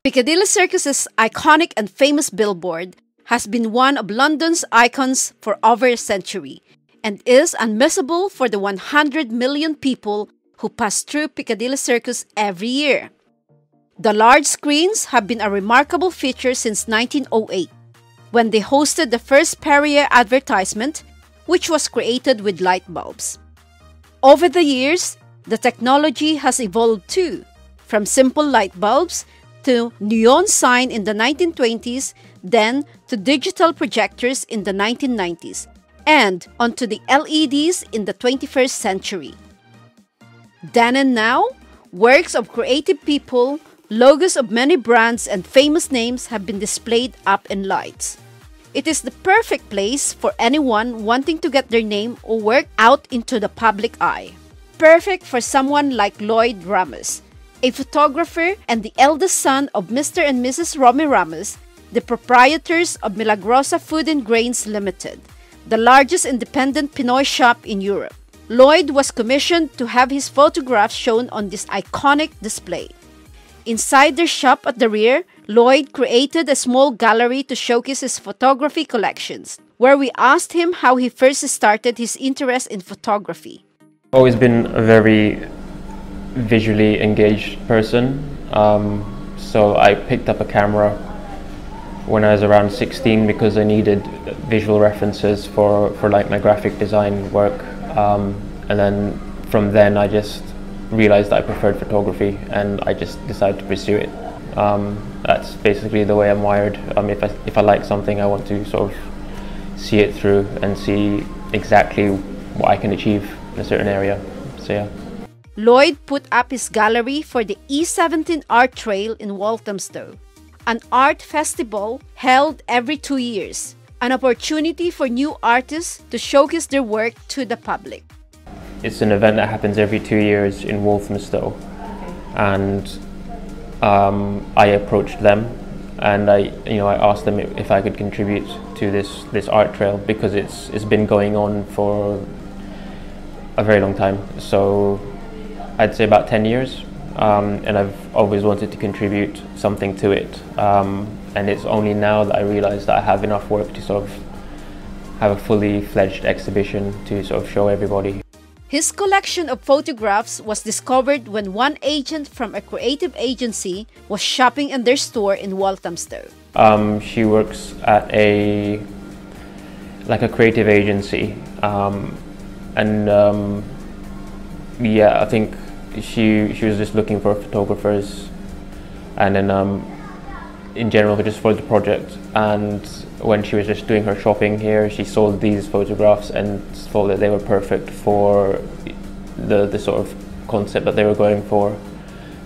Piccadilly Circus's iconic and famous billboard has been one of London's icons for over a century and is unmissable for the 100 million people who pass through Piccadilly Circus every year. The large screens have been a remarkable feature since 1908, when they hosted the first Perrier advertisement, which was created with light bulbs. Over the years, the technology has evolved too, from simple light bulbs to neon sign in the 1920s, then to digital projectors in the 1990s, and onto the LEDs in the 21st century. Then and now, works of creative people, logos of many brands and famous names have been displayed up in lights. It is the perfect place for anyone wanting to get their name or work out into the public eye. Perfect for someone like Lloyd Ramos, a photographer and the eldest son of Mr. and Mrs. Romy Ramos, the proprietors of Milagrosa Food and Grains Limited, the largest independent Pinoy shop in Europe. Lloyd was commissioned to have his photographs shown on this iconic display. Inside their shop at the rear, Lloyd created a small gallery to showcase his photography collections, where we asked him how he first started his interest in photography. I've always been a very visually engaged person, so I picked up a camera when I was around 16 because I needed visual references for like my graphic design work, and then from then I just realized that I preferred photography and I just decided to pursue it. That's basically the way I'm wired. If I like something, I want to sort of see it through and see exactly what I can achieve in a certain area. So yeah. Lloyd put up his gallery for the E17 Art Trail in Walthamstow, an art festival held every 2 years, an opportunity for new artists to showcase their work to the public. It's an event that happens every 2 years in Walthamstow, and I approached them and I asked them if I could contribute to this art trail because it's been going on for a very long time. So I'd say about 10 years, and I've always wanted to contribute something to it, and it's only now that I realize that I have enough work to sort of have a fully fledged exhibition to sort of show everybody. His collection of photographs was discovered when one agent from a creative agency was shopping in their store in Walthamstow. She works at a creative agency, yeah, I think she was just looking for photographers, and then in general just for the project. And when she was just doing her shopping here, she saw these photographs and thought that they were perfect for the sort of concept that they were going for.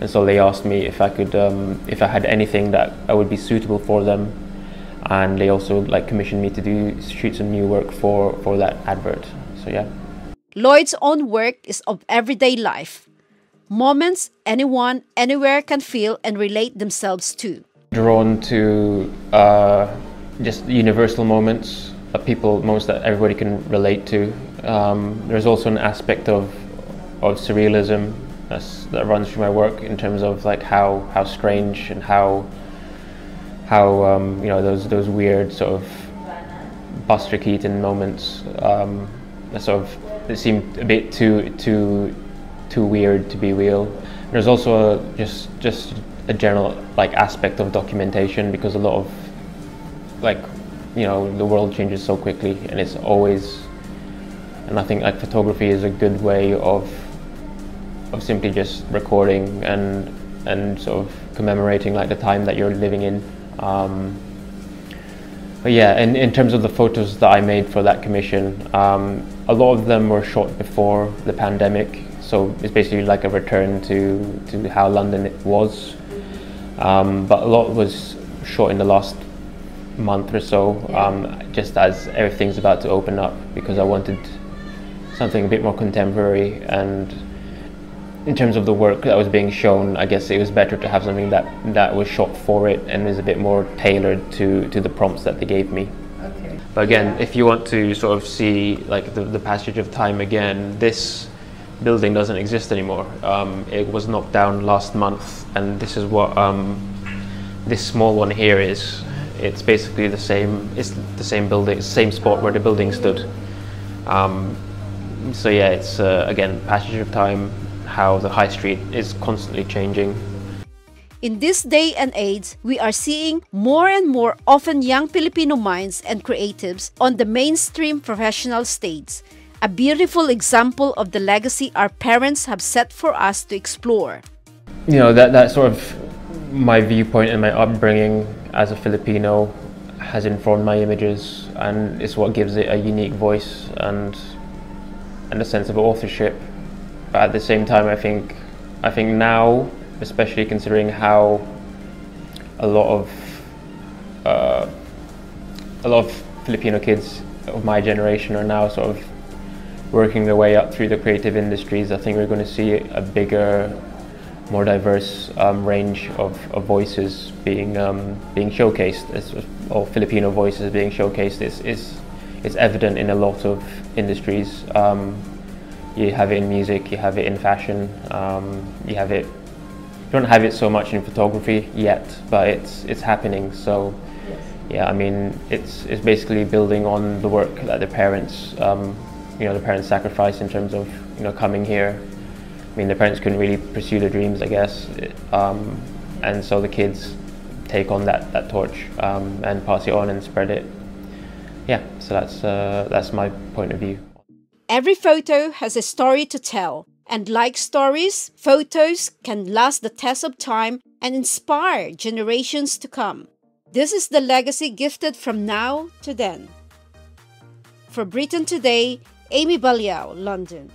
And so they asked me if I could, if I had anything that I would be suitable for them. And they also commissioned me to shoot some new work for that advert. So yeah. Lloyd's own work is of everyday life, moments anyone, anywhere can feel and relate themselves to. Drawn to just universal moments, moments that everybody can relate to. There's also an aspect of surrealism that runs through my work in terms of how strange and how those weird sort of Buster Keaton moments that seemed a bit too weird to be real. There's also just a general aspect of documentation, because a lot of the world changes so quickly, and it's always, and I think photography is a good way of simply just recording and sort of commemorating the time that you're living in. But yeah, and in terms of the photos that I made for that commission, a lot of them were shot before the pandemic, so it's basically like a return to how London was. But a lot was shot in the last month or so, just as everything's about to open up, because I wanted something a bit more contemporary. And in terms of the work that was being shown, I guess it was better to have something that was shot for it and is a bit more tailored to the prompts that they gave me. Okay. But again, if you want to sort of see the passage of time again, this building doesn't exist anymore. It was knocked down last month, and this is what this small one here it's basically the same. It's the same building, same spot where the building stood. So yeah, it's again passage of time. How the high street is constantly changing. In this day and age, we are seeing more and more often young Filipino minds and creatives on the mainstream professional stage. A beautiful example of the legacy our parents have set for us to explore. You know, that sort of my viewpoint and my upbringing as a Filipino has informed my images, and it's what gives it a unique voice and a sense of authorship. But at the same time, I think now, especially considering how a lot of Filipino kids of my generation are now sort of working their way up through the creative industries, I think we're going to see a bigger, more diverse range of voices being showcased. All Filipino voices being showcased is evident in a lot of industries. You have it in music, you have it in fashion, you don't have it so much in photography yet, but it's happening. So yeah, I mean, it's basically building on the work that the parents the parents sacrificed in terms of coming here. I mean, the parents couldn't really pursue their dreams, I guess, and so the kids take on that torch and pass it on and spread it. Yeah, so that's my point of view. Every photo has a story to tell, and like stories, photos can last the test of time and inspire generations to come. This is the legacy gifted from now to then. For Britain Today, Amy Balliao, London.